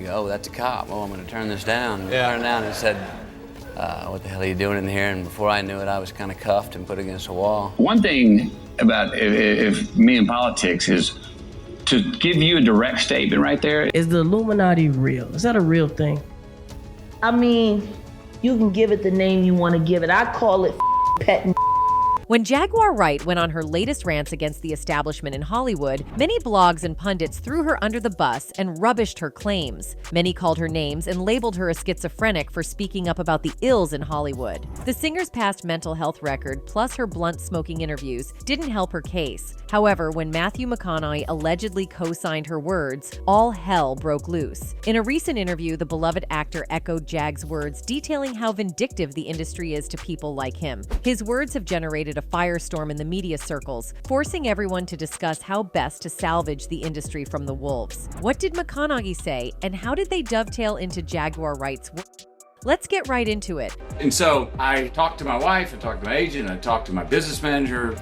go, oh, that's a cop. Oh, I'm going to turn this down. And Yeah. turn it down and said, what the hell are you doing in here? And before I knew it, I was kind of cuffed and put against a wall. One thing about if me in politics is to give you a direct statement right there. Is the Illuminati real? Is that a real thing? I mean, you can give it the name you want to give it. I call it pet and When Jaguar Wright went on her latest rants against the establishment in Hollywood, many blogs and pundits threw her under the bus and rubbished her claims. Many called her names and labeled her a schizophrenic for speaking up about the ills in Hollywood. The singer's past mental health record, plus her blunt smoking interviews, didn't help her case. However, when Matthew McConaughey allegedly co-signed her words, all hell broke loose. In a recent interview, the beloved actor echoed Jag's words, detailing how vindictive the industry is to people like him. His words have generated a firestorm in the media circles, forcing everyone to discuss how best to salvage the industry from the wolves. What did McConaughey say, and how did they dovetail into Jaguar Wright's words? Let's get right into it. And so I talked to my wife, I talked to my agent, I talked to my business manager,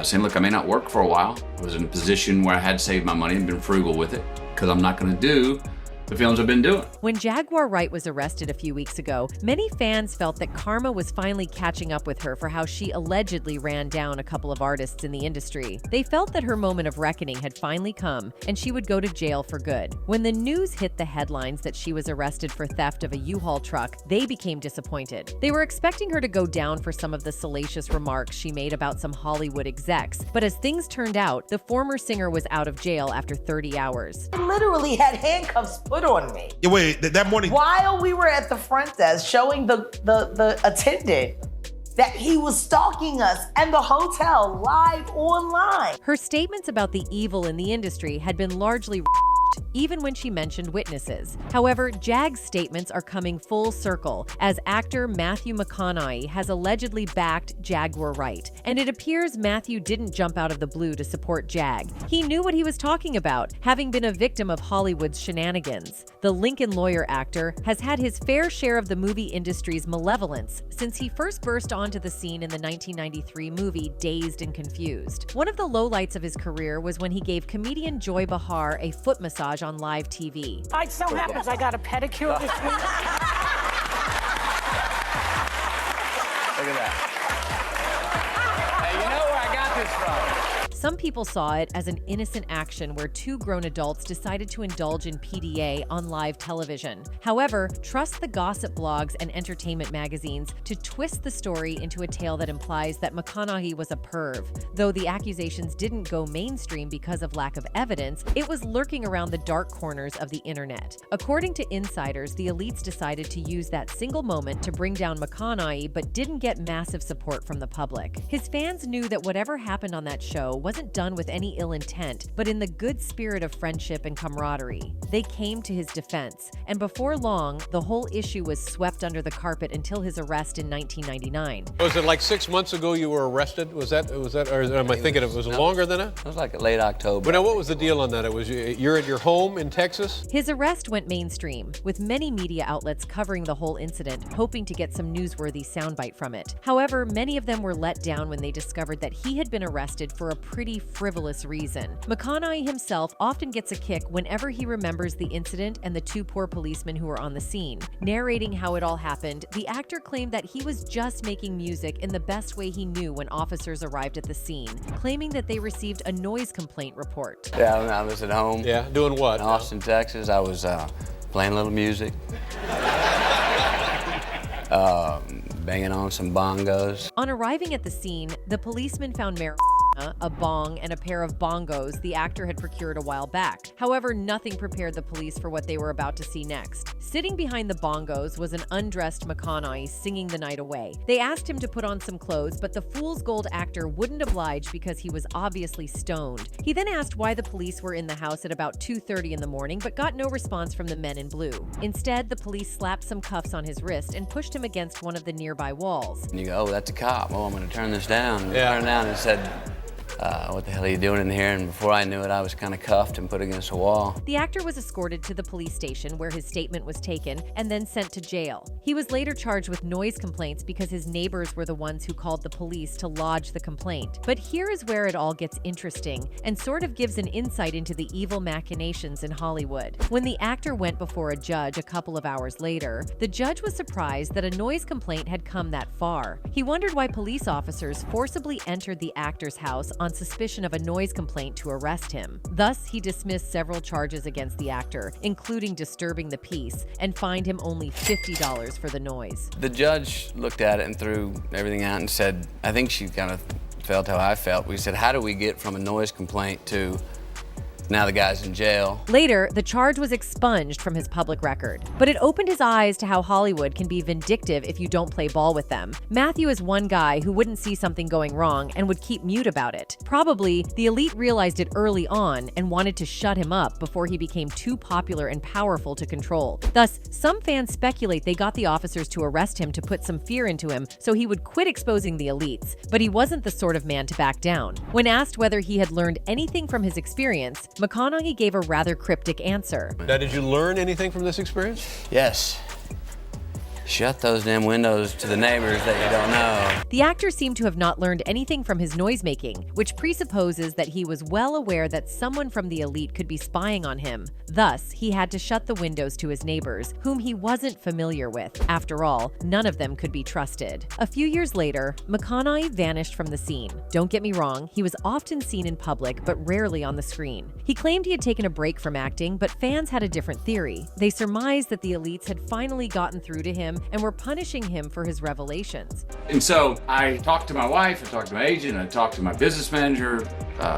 saying, look, I may not work for a while. I was in a position where I had saved my money and been frugal with it because I'm not going to do the films I've been doing. When Jaguar Wright was arrested a few weeks ago, many fans felt that karma was finally catching up with her for how she allegedly ran down a couple of artists in the industry. They felt that her moment of reckoning had finally come and she would go to jail for good. When the news hit the headlines that she was arrested for theft of a U-Haul truck, they became disappointed. They were expecting her to go down for some of the salacious remarks she made about some Hollywood execs, but as things turned out, the former singer was out of jail after 30 hours. I literally had handcuffs put on me. Yeah, wait, that morning. While we were at the front desk showing the attendant that he was stalking us and the hotel live online. Her statements about the evil in the industry had been largely even when she mentioned witnesses. However, Jag's statements are coming full circle as actor Matthew McConaughey has allegedly backed Jaguar Wright. And it appears Matthew didn't jump out of the blue to support Jag. He knew what he was talking about, having been a victim of Hollywood's shenanigans. The Lincoln lawyer actor has had his fair share of the movie industry's malevolence since he first burst onto the scene in the 1993 movie Dazed and Confused. One of the lowlights of his career was when he gave comedian Joy Behar a foot massage on live TV. It so happens I got a pedicure this week. Look at that. Hey, you know where I got this from? Some people saw it as an innocent action where two grown adults decided to indulge in PDA on live television. However, trust the gossip blogs and entertainment magazines to twist the story into a tale that implies that McConaughey was a perv. Though the accusations didn't go mainstream because of lack of evidence, it was lurking around the dark corners of the internet. According to insiders, the elites decided to use that single moment to bring down McConaughey but didn't get massive support from the public. His fans knew that whatever happened on that show wasn't done with any ill intent, but in the good spirit of friendship and camaraderie. They came to his defense, and before long, the whole issue was swept under the carpet until his arrest in 1999. Was it like 6 months ago you were arrested? Was that, or am I thinking it was longer than that? It was like late October. But now, what was the deal on that? It was you're at your home in Texas? His arrest went mainstream, with many media outlets covering the whole incident, hoping to get some newsworthy soundbite from it. However, many of them were let down when they discovered that he had been arrested for a pretty frivolous reason. McConaughey himself often gets a kick whenever he remembers the incident and the two poor policemen who were on the scene. Narrating how it all happened, the actor claimed that he was just making music in the best way he knew when officers arrived at the scene, claiming that they received a noise complaint report. Yeah, I was at home. Yeah, doing what? In Austin, Texas. I was playing a little music. Banging on some bongos. On arriving at the scene, the policeman found marijuana, a bong, and a pair of bongos the actor had procured a while back. However, nothing prepared the police for what they were about to see next. Sitting behind the bongos was an undressed McConaughey singing the night away. They asked him to put on some clothes, but the fool's gold actor wouldn't oblige because he was obviously stoned. He then asked why the police were in the house at about 2:30 in the morning, but got no response from the men in blue. Instead, the police slapped some cuffs on his wrist and pushed him against one of the nearby walls. And you go, oh, that's a cop. Oh, I'm going to turn this down. And Yeah. turn it down and said, what the hell are you doing in here? And before I knew it, I was kind of cuffed and put against a wall. The actor was escorted to the police station where his statement was taken and then sent to jail. He was later charged with noise complaints because his neighbors were the ones who called the police to lodge the complaint. But here is where it all gets interesting and sort of gives an insight into the evil machinations in Hollywood. When the actor went before a judge a couple of hours later, the judge was surprised that a noise complaint had come that far. He wondered why police officers forcibly entered the actor's house on suspicion of a noise complaint to arrest him. Thus, he dismissed several charges against the actor, including disturbing the peace, and fined him only $50 for the noise. The judge looked at it and threw everything out and said, I think she kind of felt how I felt. We said, how do we get from a noise complaint to now the guy's in jail? Later, the charge was expunged from his public record, but it opened his eyes to how Hollywood can be vindictive if you don't play ball with them. Matthew is one guy who wouldn't see something going wrong and would keep mute about it. Probably, the elite realized it early on and wanted to shut him up before he became too popular and powerful to control. Thus, some fans speculate they got the officers to arrest him to put some fear into him so he would quit exposing the elites, but he wasn't the sort of man to back down. When asked whether he had learned anything from his experience, McConaughey gave a rather cryptic answer. Now, did you learn anything from this experience? Yes. Shut those damn windows to the neighbors that you don't know. The actor seemed to have not learned anything from his noisemaking, which presupposes that he was well aware that someone from the elite could be spying on him. Thus, he had to shut the windows to his neighbors, whom he wasn't familiar with. After all, none of them could be trusted. A few years later, McConaughey vanished from the scene. Don't get me wrong, he was often seen in public, but rarely on the screen. He claimed he had taken a break from acting, but fans had a different theory. They surmised that the elites had finally gotten through to him and were punishing him for his revelations. And so I talked to my wife, I talked to my agent, I talked to my business manager,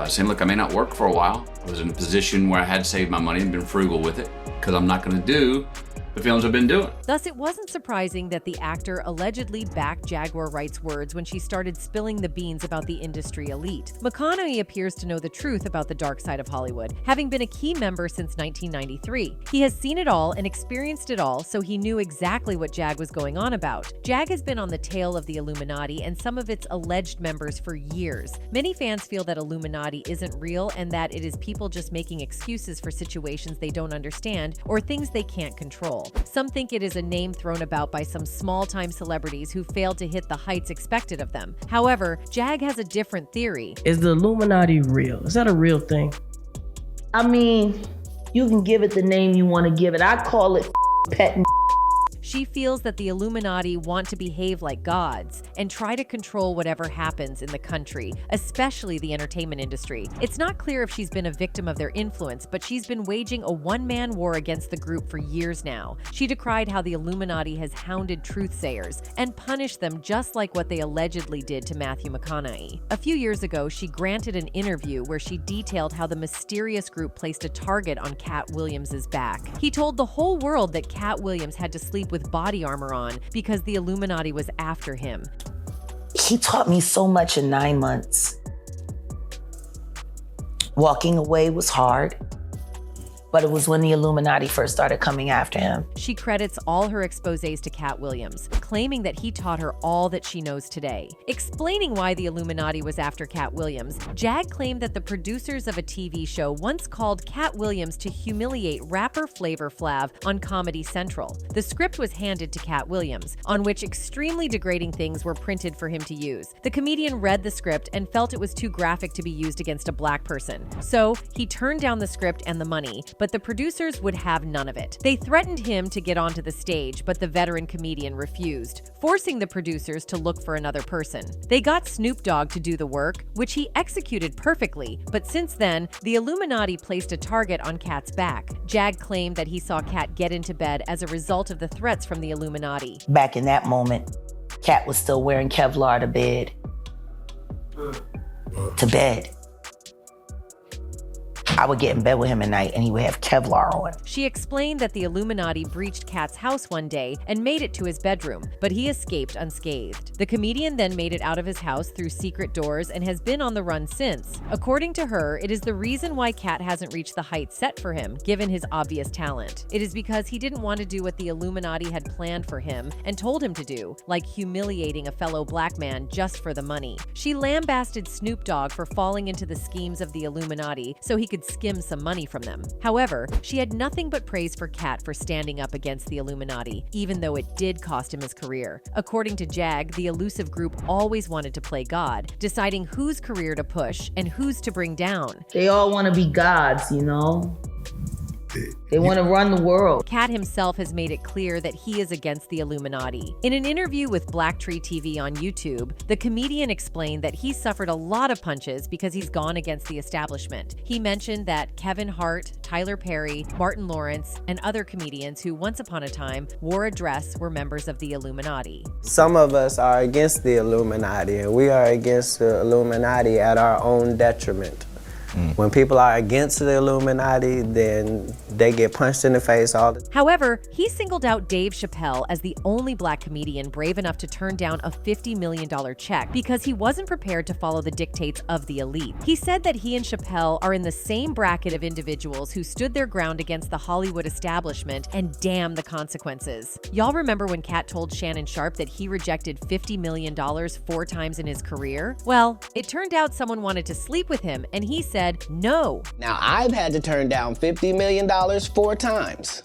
saying, look, I may not work for a while. I was in a position where I had saved my money and been frugal with it because I'm not going to do the films I've been doing. Thus, it wasn't surprising that the actor allegedly backed Jaguar Wright's words when she started spilling the beans about the industry elite. McConaughey appears to know the truth about the dark side of Hollywood, having been a key member since 1993. He has seen it all and experienced it all, so he knew exactly what Jag was going on about. Jag has been on the tail of the Illuminati and some of its alleged members for years. Many fans feel that Illuminati isn't real and that it is people just making excuses for situations they don't understand or things they can't control. Some think it is a name thrown about by some small-time celebrities who failed to hit the heights expected of them. However, Jag has a different theory. Is the Illuminati real? Is that a real thing? I mean, you can give it the name you want to give it. I call it pet and She feels that the Illuminati want to behave like gods and try to control whatever happens in the country, especially the entertainment industry. It's not clear if she's been a victim of their influence, but she's been waging a one-man war against the group for years now. She decried how the Illuminati has hounded truthsayers and punished them just like what they allegedly did to Matthew McConaughey. A few years ago, she granted an interview where she detailed how the mysterious group placed a target on Katt Williams's back. He told the whole world that Katt Williams had to sleep with body armor on because the Illuminati was after him. He taught me so much in 9 months. Walking away was hard, but it was when the Illuminati first started coming after him. She credits all her exposés to Katt Williams, claiming that he taught her all that she knows today. Explaining why the Illuminati was after Katt Williams, Jag claimed that the producers of a TV show once called Katt Williams to humiliate rapper Flavor Flav on Comedy Central. The script was handed to Katt Williams, on which extremely degrading things were printed for him to use. The comedian read the script and felt it was too graphic to be used against a black person. So he turned down the script and the money, but the producers would have none of it. They threatened him to get onto the stage, but the veteran comedian refused, forcing the producers to look for another person. They got Snoop Dogg to do the work, which he executed perfectly, but since then, the Illuminati placed a target on Katt's back. Jag claimed that he saw Katt get into bed as a result of the threats from the Illuminati. Back in that moment, Katt was still wearing Kevlar to bed. To bed. I would get in bed with him at night and he would have Kevlar on. She explained that the Illuminati breached Katt's house one day and made it to his bedroom, but he escaped unscathed. The comedian then made it out of his house through secret doors and has been on the run since. According to her, it is the reason why Katt hasn't reached the heights set for him, given his obvious talent. It is because he didn't want to do what the Illuminati had planned for him and told him to do, like humiliating a fellow black man just for the money. She lambasted Snoop Dogg for falling into the schemes of the Illuminati so he could skim some money from them. However, she had nothing but praise for Katt for standing up against the Illuminati, even though it did cost him his career. According to Jag, the elusive group always wanted to play God, deciding whose career to push and whose to bring down. They all want to be gods, you know? They want to run the world. Katt himself has made it clear that he is against the Illuminati. In an interview with Black Tree TV on YouTube, the comedian explained that he suffered a lot of punches because he's gone against the establishment. He mentioned that Kevin Hart, Tyler Perry, Martin Lawrence, and other comedians who once upon a time wore a dress were members of the Illuminati. Some of us are against the Illuminati, and we are against the Illuminati at our own detriment. When people are against the Illuminati, then they get punched in the face all the time. However, he singled out Dave Chappelle as the only black comedian brave enough to turn down a $50 million check because he wasn't prepared to follow the dictates of the elite. He said that he and Chappelle are in the same bracket of individuals who stood their ground against the Hollywood establishment and damn the consequences. Y'all remember when Katt told Shannon Sharpe that he rejected $50 million 4 times in his career? Well, it turned out someone wanted to sleep with him and he said no. Now, I've had to turn down $50 million 4 times.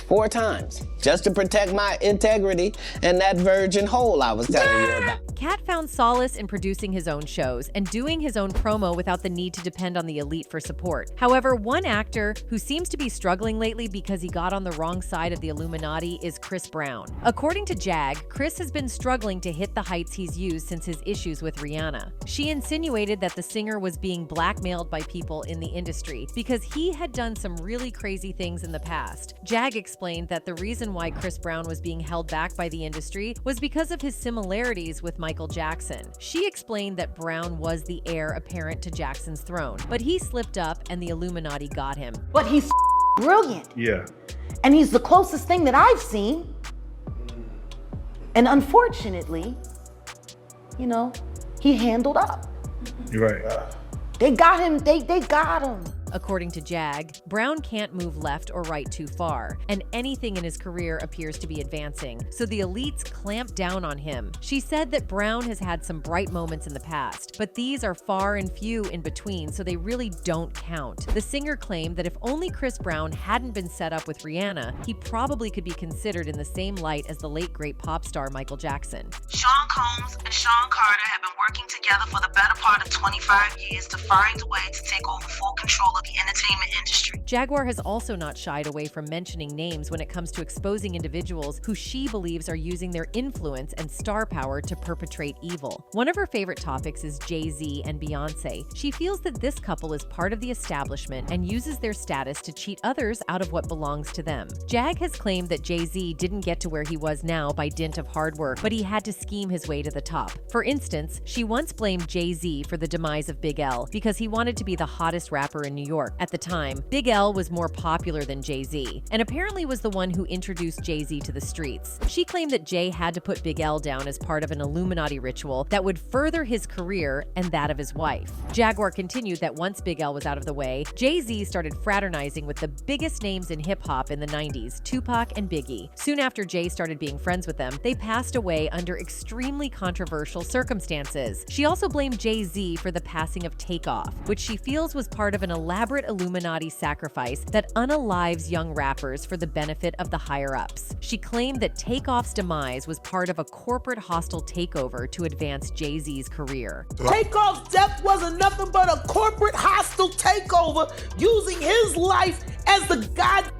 4 times. Just to protect my integrity and that virgin hole I was telling you about. Katt found solace in producing his own shows and doing his own promo without the need to depend on the elite for support. However, one actor who seems to be struggling lately because he got on the wrong side of the Illuminati is Chris Brown. According to Jag, Chris has been struggling to hit the heights he's used since his issues with Rihanna. She insinuated that the singer was being blackmailed by people in the industry because he had done some really crazy things in the past. Jag explained that the reason why Chris Brown was being held back by the industry was because of his similarities with Michael Jackson. She explained that Brown was the heir apparent to Jackson's throne, but he slipped up and the Illuminati got him. But he's brilliant. Yeah. And he's the closest thing that I've seen. And unfortunately, you know, he handled up. You're right. They got him, they got him. According to Jag, Brown can't move left or right too far, and anything in his career appears to be advancing, so the elites clamp down on him. She said that Brown has had some bright moments in the past, but these are far and few in between, so they really don't count. The singer claimed that if only Chris Brown hadn't been set up with Rihanna, he probably could be considered in the same light as the late great pop star Michael Jackson. Sean Combs and Sean Carter have been working together for the better part of 25 years to find a way to take over full control of the entertainment industry. Jaguar has also not shied away from mentioning names when it comes to exposing individuals who she believes are using their influence and star power to perpetrate evil. One of her favorite topics is Jay-Z and Beyonce. She feels that this couple is part of the establishment and uses their status to cheat others out of what belongs to them. Jag has claimed that Jay-Z didn't get to where he was now by dint of hard work, but he had to scheme his way to the top. For instance, she once blamed Jay-Z for the demise of Big L because he wanted to be the hottest rapper in New York. At the time, Big L was more popular than Jay-Z, and apparently was the one who introduced Jay-Z to the streets. She claimed that Jay had to put Big L down as part of an Illuminati ritual that would further his career and that of his wife. Jaguar continued that once Big L was out of the way, Jay-Z started fraternizing with the biggest names in hip-hop in the 90s, Tupac and Biggie. Soon after Jay started being friends with them, they passed away under extremely controversial circumstances. She also blamed Jay-Z for the passing of Takeoff, which she feels was part of an elaborate Illuminati sacrifice that unalives young rappers for the benefit of the higher-ups. She claimed that Takeoff's demise was part of a corporate hostile takeover to advance Jay-Z's career. Takeoff's death wasn't nothing but a corporate hostile takeover using his life as the god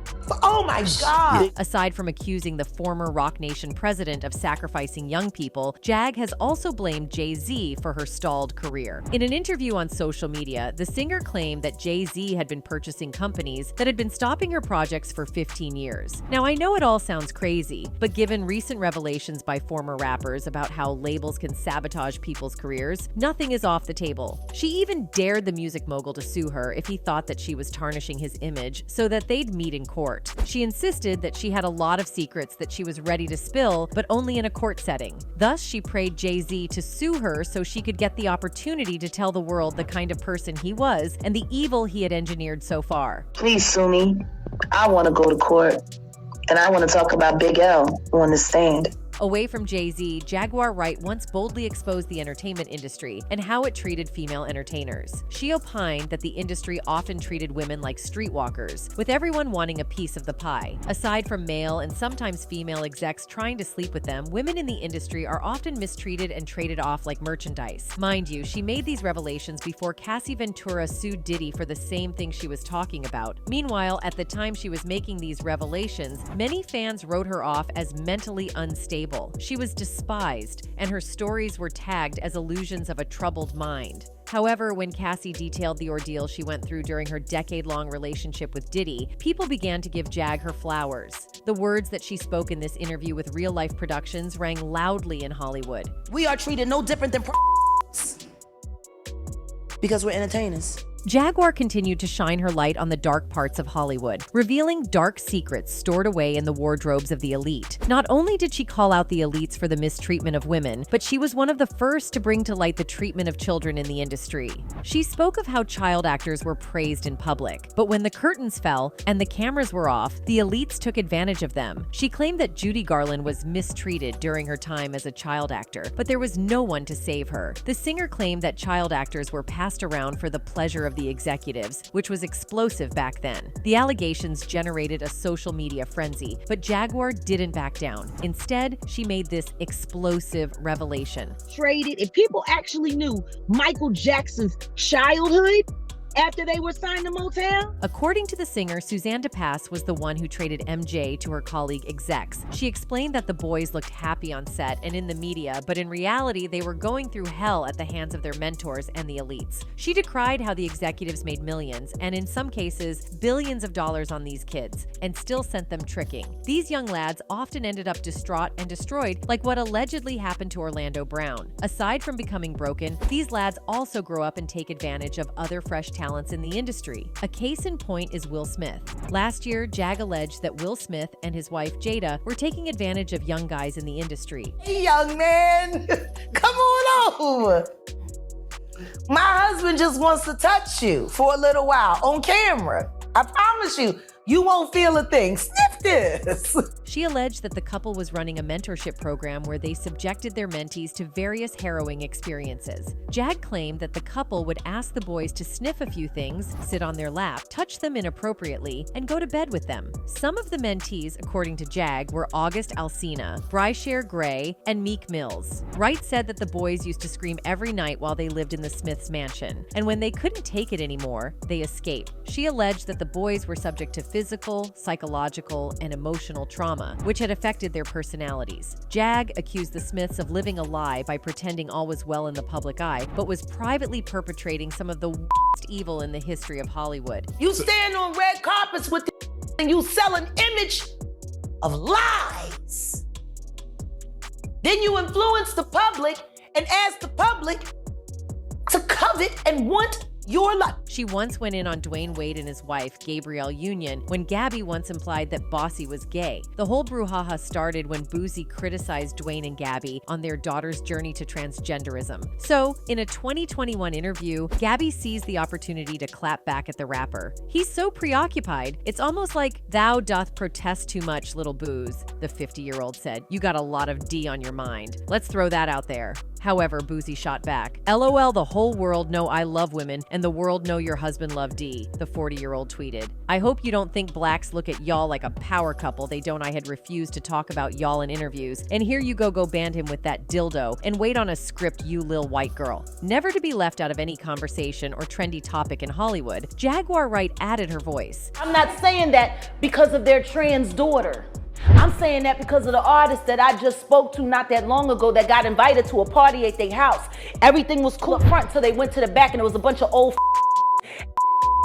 Oh my God. Aside from accusing the former Roc Nation president of sacrificing young people, Jag has also blamed Jay-Z for her stalled career. In an interview on social media, the singer claimed that Jay-Z had been purchasing companies that had been stopping her projects for 15 years. Now, I know it all sounds crazy, but given recent revelations by former rappers about how labels can sabotage people's careers, nothing is off the table. She even dared the music mogul to sue her if he thought that she was tarnishing his image so that they'd meet in court. She insisted that she had a lot of secrets that she was ready to spill, but only in a court setting. Thus, she prayed Jay-Z to sue her so she could get the opportunity to tell the world the kind of person he was and the evil he had engineered so far. Please sue me. I want to go to court, and I want to talk about Big L on the stand. Away from Jay-Z, Jaguar Wright once boldly exposed the entertainment industry and how it treated female entertainers. She opined that the industry often treated women like streetwalkers, with everyone wanting a piece of the pie. Aside from male and sometimes female execs trying to sleep with them, women in the industry are often mistreated and traded off like merchandise. Mind you, she made these revelations before Cassie Ventura sued Diddy for the same thing she was talking about. Meanwhile, at the time she was making these revelations, many fans wrote her off as mentally unstable. She was despised, and her stories were tagged as illusions of a troubled mind. However, when Cassie detailed the ordeal she went through during her decade-long relationship with Diddy, people began to give Jag her flowers. The words that she spoke in this interview with Real Life Productions rang loudly in Hollywood. We are treated no different than because we're entertainers. Jaguar continued to shine her light on the dark parts of Hollywood, revealing dark secrets stored away in the wardrobes of the elite. Not only did she call out the elites for the mistreatment of women, but she was one of the first to bring to light the treatment of children in the industry. She spoke of how child actors were praised in public, but when the curtains fell and the cameras were off, the elites took advantage of them. She claimed that Judy Garland was mistreated during her time as a child actor, but there was no one to save her. The singer claimed that child actors were passed around for the pleasure of the executives, which was explosive back then. The allegations generated a social media frenzy, but Jaguar didn't back down. Instead, she made this explosive revelation. Traded, if people actually knew Michael Jackson's childhood after they were signed to Motown? According to the singer, Suzanne DePass was the one who traded MJ to her colleague execs. She explained that the boys looked happy on set and in the media, but in reality, they were going through hell at the hands of their mentors and the elites. She decried how the executives made millions, and in some cases, billions of dollars on these kids, and still sent them tricking. These young lads often ended up distraught and destroyed, like what allegedly happened to Orlando Brown. Aside from becoming broken, these lads also grow up and take advantage of other fresh talents in the industry. A case in point is Will Smith. Last year, Jag alleged that Will Smith and his wife Jada were taking advantage of young guys in the industry. Hey, young man, come on over. My husband just wants to touch you for a little while on camera. I promise you, you won't feel a thing. Sniff this. She alleged that the couple was running a mentorship program where they subjected their mentees to various harrowing experiences. Jag claimed that the couple would ask the boys to sniff a few things, sit on their lap, touch them inappropriately, and go to bed with them. Some of the mentees, according to Jag, were August Alsina, Bryshare Gray, and Meek Mills. Wright said that the boys used to scream every night while they lived in the Smiths' mansion, and when they couldn't take it anymore, they escaped. She alleged that the boys were subject to physical, psychological, and emotional trauma, which had affected their personalities. Jag accused the Smiths of living a lie by pretending all was well in the public eye, but was privately perpetrating some of the worst evil in the history of Hollywood. You stand on red carpets with and you sell an image of lies. Then you influence the public and ask the public to covet and want your life. She once went in on Dwayne Wade and his wife, Gabrielle Union, when Gabby once implied that Bossy was gay. The whole brouhaha started when Boosie criticized Dwayne and Gabby on their daughter's journey to transgenderism. So, in a 2021 interview, Gabby seized the opportunity to clap back at the rapper. He's so preoccupied, it's almost like, "Thou doth protest too much, little booze," the 50-year-old said. "You got a lot of D on your mind. Let's throw that out there." However, Boosie shot back, "LOL, the whole world know I love women, and the world know your husband loved D, the 40-year-old tweeted. I hope you don't think blacks look at y'all like a power couple. They don't. I had refused to talk about y'all in interviews. And here you go band him with that dildo and wait on a script, you lil white girl. Never to be left out of any conversation or trendy topic in Hollywood, Jaguar Wright added her voice. I'm not saying that because of their trans daughter. I'm saying that because of the artist that I just spoke to not that long ago that got invited to a party at their house. Everything was cool up front till they went to the back and there was a bunch of old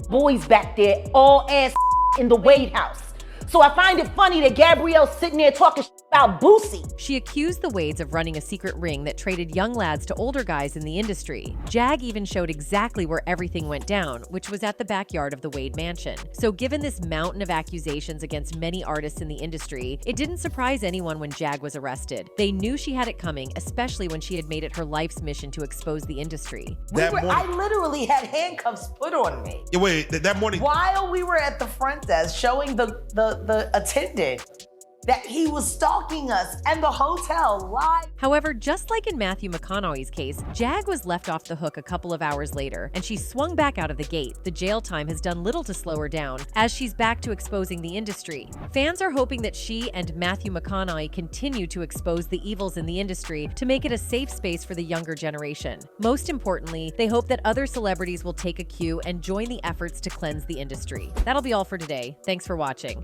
boys back there, all ass in the Wade house. So I find it funny that Gabrielle's sitting there talking about Boosie. She accused the Wades of running a secret ring that traded young lads to older guys in the industry. Jag even showed exactly where everything went down, which was at the backyard of the Wade mansion. So given this mountain of accusations against many artists in the industry, it didn't surprise anyone when Jag was arrested. They knew she had it coming, especially when she had made it her life's mission to expose the industry. I literally had handcuffs put on me. Yeah, wait, that morning. While we were at the front desk showing the attendant that he was stalking us and the hotel live. However, just like in Matthew McConaughey's case, Jag was left off the hook a couple of hours later, and she swung back out of the gate. The jail time has done little to slow her down, as she's back to exposing the industry. Fans are hoping that she and Matthew McConaughey continue to expose the evils in the industry to make it a safe space for the younger generation. Most importantly, they hope that other celebrities will take a cue and join the efforts to cleanse the industry. That'll be all for today. Thanks for watching.